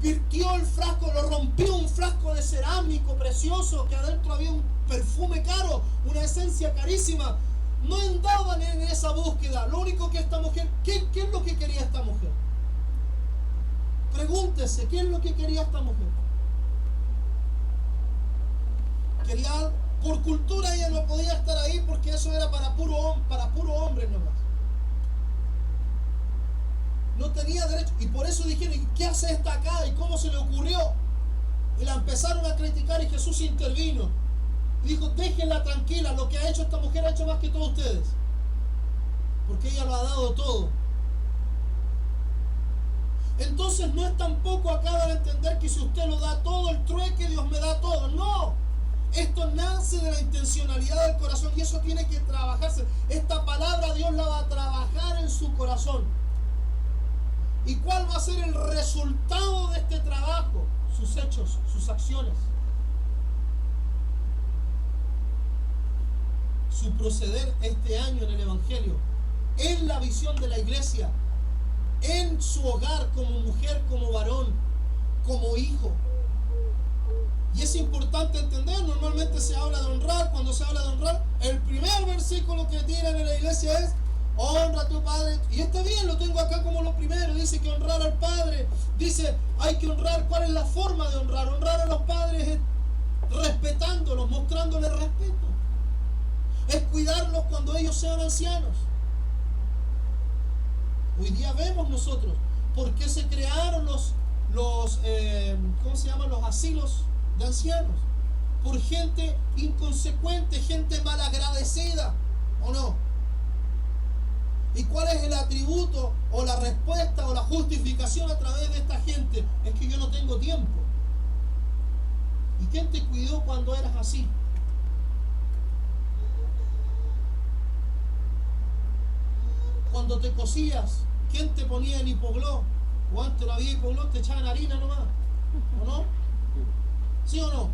virtió el frasco, lo rompió, un frasco de cerámico precioso que adentro había un perfume caro, una esencia carísima. No andaban en esa búsqueda. Lo único que esta mujer, ¿qué es lo que quería esta mujer? Pregúntese, ¿qué es lo que quería esta mujer? Quería, por cultura ella no podía estar ahí porque eso era para puro hombre nomás. No tenía derecho, y por eso dijeron, ¿qué hace esta acá? ¿Y cómo se le ocurrió? Y la empezaron a criticar, y Jesús intervino. Y dijo, déjenla tranquila, lo que ha hecho esta mujer ha hecho más que todos ustedes. Porque ella lo ha dado todo. Entonces no es tampoco acá dar a entender que si usted lo da todo, el trueque, Dios me da todo. No. Esto nace de la intencionalidad del corazón, y eso tiene que trabajarse. Esta palabra Dios la va a trabajar en su corazón. ¿Y cuál va a ser el resultado de este trabajo? Sus hechos, sus acciones. Su proceder este año en el Evangelio, en la visión de la iglesia, en su hogar, como mujer, como varón, como hijo. Y es importante entender, normalmente se habla de honrar. Cuando se habla de honrar, el primer versículo que tiran en la iglesia es honra a tu padre. Y está bien, lo tengo acá como lo primero. Dice que honrar al padre. Dice, hay que honrar. ¿Cuál es la forma de honrar? Honrar a los padres es respetándolos, mostrándoles respeto. Es cuidarlos cuando ellos sean ancianos. Hoy día vemos nosotros por qué se crearon los ¿cómo se llaman? Los asilos de ancianos. Por gente inconsecuente, gente malagradecida, ¿o no? ¿Y cuál es el atributo o la respuesta o la justificación a través de esta gente? Es que yo no tengo tiempo. ¿Y quién te cuidó cuando eras así? Cuando te cosías, ¿quién te ponía el hipoglós? O antes no había hipoglós, te echaban harina nomás, ¿o no? ¿Sí o no?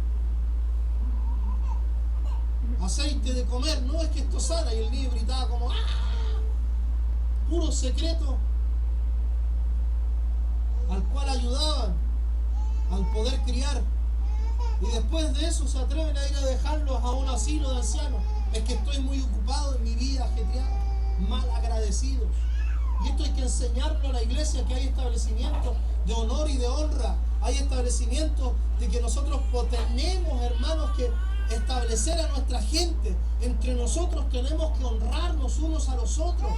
Aceite de comer, no es que esto sana, y el niño gritaba como ¡ah! Puro secreto al cual ayudaban al poder criar, y después de eso se atreven a ir a dejarlos a un asilo de ancianos. Es que estoy muy ocupado en mi vida ajetreada. Mal agradecidos. Y esto hay que enseñarlo a la iglesia, que hay establecimientos de honor y de honra. Hay establecimientos de que nosotros tenemos hermanos que establecer a nuestra gente. Entre nosotros tenemos que honrarnos unos a los otros.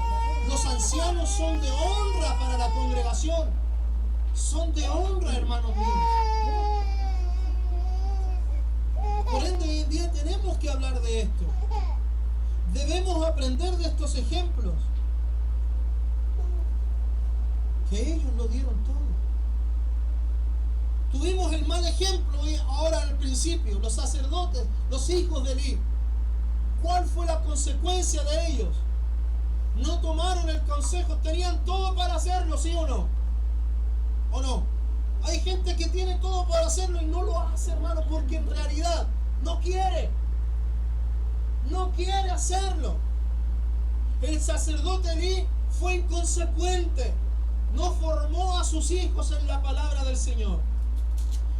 Los ancianos son de honra para la congregación. Son de honra, hermanos míos. Por ende, hoy en día tenemos que hablar de esto. Debemos aprender de estos ejemplos. Que ellos lo dieron todo. Tuvimos el mal ejemplo ahora al principio, los sacerdotes, los hijos de Elí. ¿Cuál fue la consecuencia de ellos? No tomaron el consejo, tenían todo para hacerlo, ¿sí o no? ¿O no? Hay gente que tiene todo para hacerlo y no lo hace, hermano, porque en realidad no quiere. No quiere hacerlo. El sacerdote Elí fue inconsecuente. No formó a sus hijos en la palabra del Señor.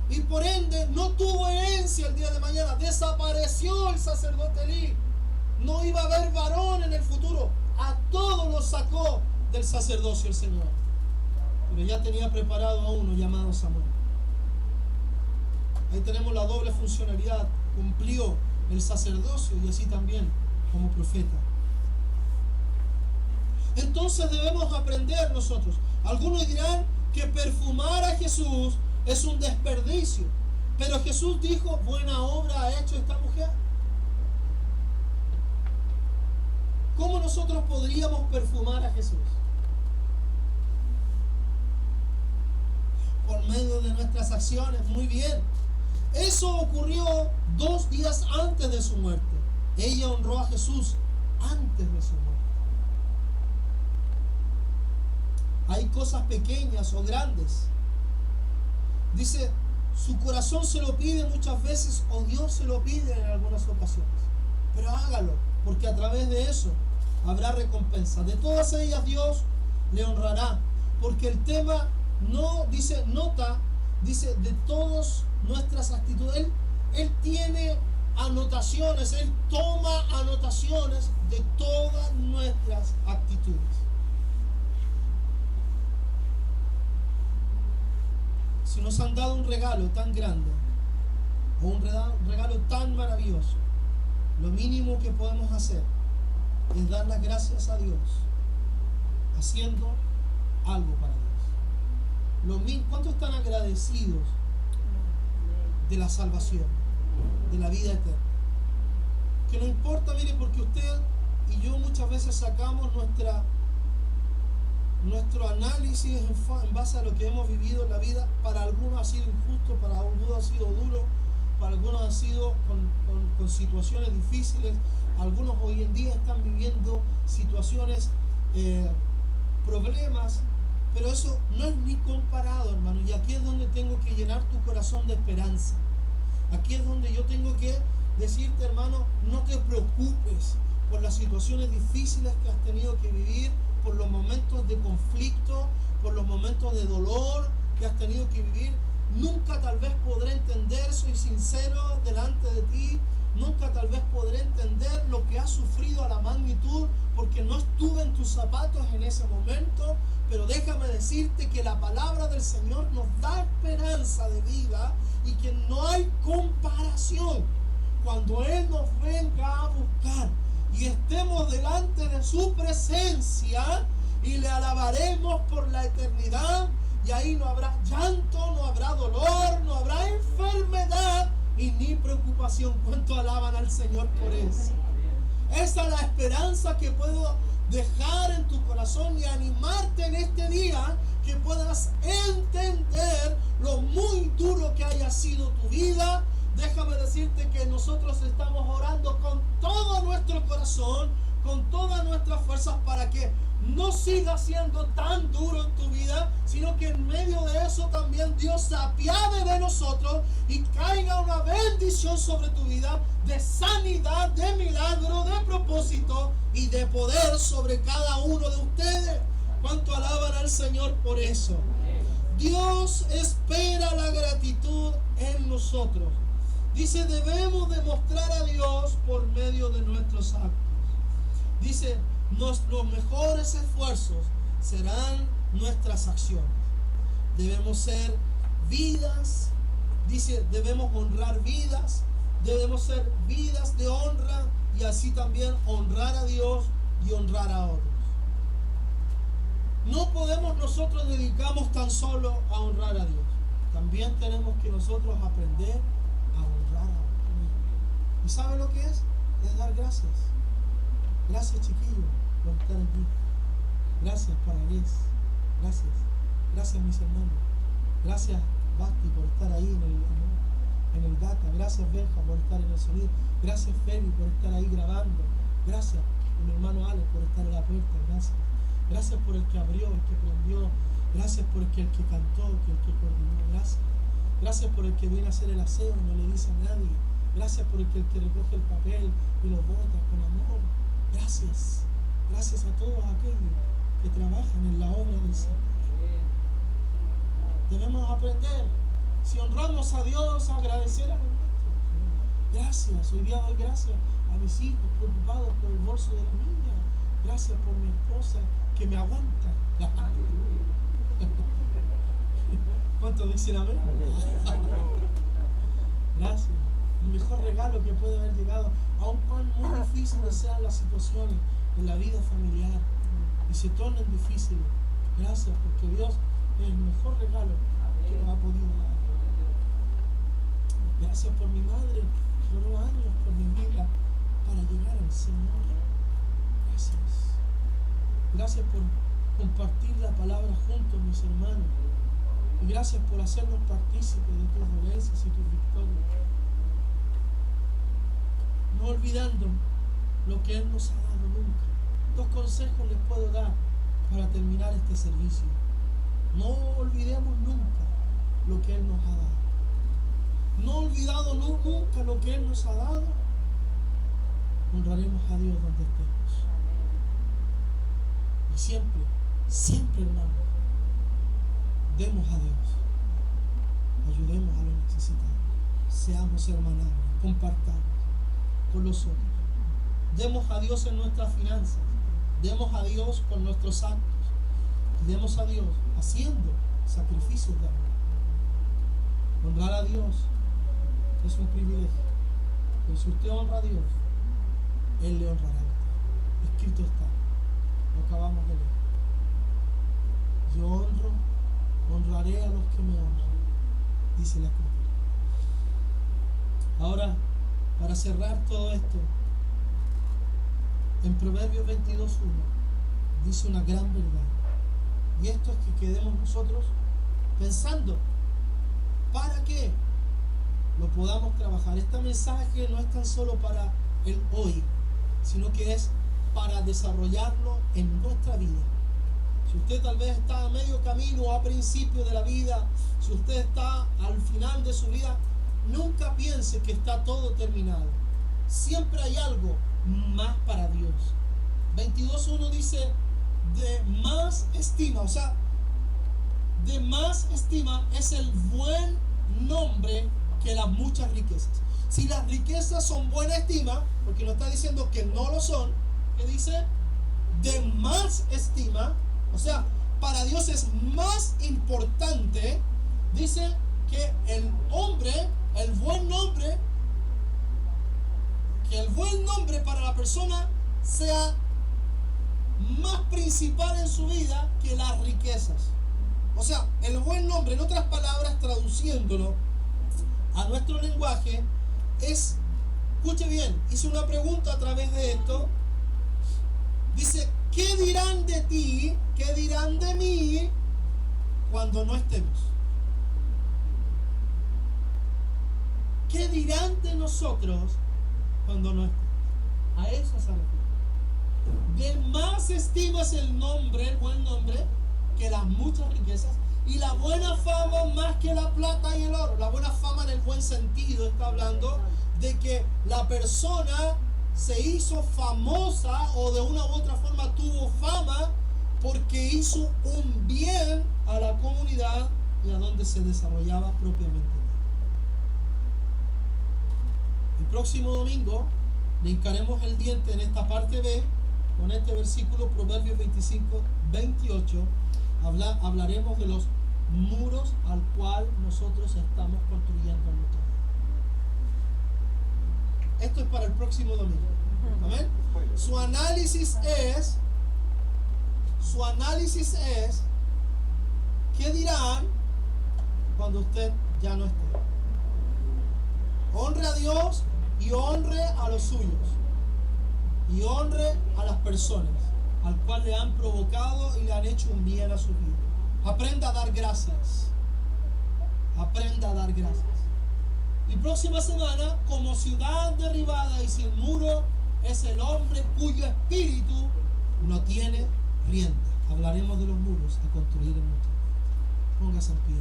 Y por ende no tuvo herencia el día de mañana. Desapareció el sacerdote Elí. No iba a haber varón en el futuro. A todos los sacó del sacerdocio el Señor. Pero ya tenía preparado a uno llamado Samuel. Ahí tenemos la doble funcionalidad. Cumplió el sacerdocio y así también como profeta. Entonces debemos aprender nosotros. Algunos dirán que perfumar a Jesús es un desperdicio. Pero Jesús dijo, buena obra ha hecho esta mujer. ¿Cómo nosotros podríamos perfumar a Jesús? Por medio de nuestras acciones, muy bien. Eso ocurrió 2 días antes de su muerte. Ella honró a Jesús antes de su muerte. Hay cosas pequeñas o grandes. Dice, su corazón se lo pide muchas veces o Dios se lo pide en algunas ocasiones. Pero hágalo, porque a través de eso habrá recompensa. De todas ellas Dios le honrará, porque el tema no dice nota, dice de todas nuestras actitudes. Él tiene anotaciones, Él toma anotaciones de todas nuestras actitudes. Si nos han dado un regalo tan grande o un regalo tan maravilloso, lo mínimo que podemos hacer es dar las gracias a Dios haciendo algo para Dios. ¿Cuántos están agradecidos de la salvación, de la vida eterna? Que no importa, mire, porque usted y yo muchas veces sacamos nuestro análisis en base a lo que hemos vivido en la vida. Para algunos ha sido injusto, para algunos ha sido duro, para algunos ha sido con situaciones difíciles. Algunos hoy en día están viviendo situaciones, problemas, pero eso no es ni comparado, hermano. Y aquí es donde tengo que llenar tu corazón de esperanza. Aquí es donde yo tengo que decirte, hermano, no te preocupes por las situaciones difíciles que has tenido que vivir, por los momentos de conflicto, por los momentos de dolor que has tenido que vivir. Nunca tal vez podré entender, soy sincero delante de ti, nunca tal vez podré entender lo que has sufrido a la magnitud, porque no estuve en tus zapatos en ese momento, pero déjame decirte que la palabra del Señor nos da esperanza de vida y que no hay comparación cuando Él nos venga a buscar y estemos delante de su presencia y le alabaremos por la eternidad. Y ahí no habrá llanto, no habrá dolor, no habrá enfermedad y ni preocupación. ¿Cuánto alaban al Señor por eso? Esa es la esperanza que puedo dejar en tu corazón y animarte en este día, que puedas entender lo muy duro que haya sido tu vida. Déjame decirte que nosotros estamos orando con todo nuestro corazón, con todas nuestras fuerzas, para que no siga siendo tan duro en tu vida, sino que en medio de eso también Dios se apiade de nosotros y caiga una bendición sobre tu vida, de sanidad, de milagro, de propósito y de poder sobre cada uno de ustedes. ¿Cuánto alaban al Señor por eso? Dios espera la gratitud en nosotros. Dice, debemos demostrar a Dios por medio de nuestros actos. Dice, nuestros mejores esfuerzos serán nuestras acciones. Debemos ser vidas, dice, debemos honrar vidas, Debemos ser vidas de honra y así también honrar a Dios y honrar a otros. No podemos nosotros dedicarnos tan solo a honrar a Dios. También tenemos que nosotros aprender a honrar a otros. ¿Y sabe lo que es? Es dar gracias. Gracias, chiquillos, por estar aquí. Gracias, Paragués. Gracias. Gracias, mis hermanos. Gracias, Basti, por estar ahí en el data. Gracias, Benja, por estar en el sonido. Gracias, Feli, por estar ahí grabando. Gracias, mi hermano Alex, por estar en la puerta. Gracias. Gracias por el que abrió, el que prendió. Gracias por el que cantó, el que coordinó. Gracias. Gracias por el que viene a hacer el aseo y no le dice a nadie. Gracias por el que recoge el papel y lo bota con amor. Gracias. Gracias a todos aquellos que trabajan en la obra del Señor. Debemos aprender, si honramos a Dios, a agradecer a los nuestros. Gracias, hoy día doy gracias a mis hijos preocupados por el bolso de la niña. Gracias por mi esposa que me aguanta. ¿Cuántos dicen amén? Gracias. El mejor regalo que puede haber llegado, aun cuando muy difíciles sean las situaciones en la vida familiar y se tornen difíciles. Gracias, porque Dios es el mejor regalo que nos ha podido dar. Gracias por mi madre, que oró años por mi vida para llegar al Señor. Gracias. Gracias por compartir la palabra juntos, mis hermanos. Y gracias por hacernos partícipes de tus dolencias y tus victorias. No olvidando lo que Él nos ha dado nunca. 2 consejos les puedo dar para terminar este servicio. No olvidemos nunca lo que Él nos ha dado. No olvidado nunca lo que Él nos ha dado. Honraremos a Dios donde estemos. Y siempre, siempre, hermano, demos a Dios. Ayudemos a los necesitados. Seamos hermanables. Compartamos con los otros. Demos a Dios en nuestras finanzas. Demos a Dios con nuestros actos. Y demos a Dios haciendo sacrificios de amor. Honrar a Dios es un privilegio. Pero si usted honra a Dios, Él le honrará a usted. Escrito está. Lo acabamos de leer. Yo honraré a los que me honran, dice la Escritura. Ahora, para cerrar todo esto, en Proverbios 22:1 dice una gran verdad. Y esto es que quedemos nosotros pensando para que lo podamos trabajar. Este mensaje no es tan solo para el hoy, sino que es para desarrollarlo en nuestra vida. Si usted tal vez está a medio camino o a principio de la vida, si usted está al final de su vida, nunca piense que está todo terminado. Siempre hay algo más para Dios. 22:1 dice, de más estima, o sea, de más estima es el buen nombre que las muchas riquezas. Si las riquezas son buena estima, porque no está diciendo que no lo son, que dice de más estima, o sea, para Dios es más importante, dice que el buen nombre, que el buen nombre para la persona sea más principal en su vida que las riquezas. O sea, el buen nombre, en otras palabras, traduciéndolo a nuestro lenguaje, es, escuche bien, hice una pregunta a través de esto. Dice, ¿qué dirán de ti? ¿Qué dirán de mí cuando no estemos? ¿Qué dirán de nosotros cuando no estemos? A eso se refiere. De más estimas el nombre, el buen nombre, que las muchas riquezas, y la buena fama más que la plata y el oro. La buena fama en el buen sentido está hablando de que la persona se hizo famosa o de una u otra forma tuvo fama porque hizo un bien a la comunidad y a donde se desarrollaba propiamente. El próximo domingo le hincaremos el diente en esta parte B con este versículo, Proverbios 25-28. Hablaremos de los muros al cual nosotros estamos construyendo en nuestra vida. Esto es para el próximo domingo. Amén. Su análisis es, ¿qué dirán cuando usted ya no esté? Honre a Dios y honre a los suyos. Y honre a las personas al cual le han provocado y le han hecho un bien a su vida. Aprenda a dar gracias. Aprenda a dar gracias. Y próxima semana, como ciudad derribada y sin muro, es el hombre cuyo espíritu no tiene rienda. Hablaremos de los muros a construir en nuestra vida. Póngase en pie.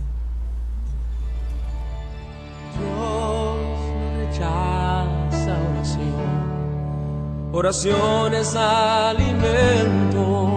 Dios no rechaza oración. Oración es alimento.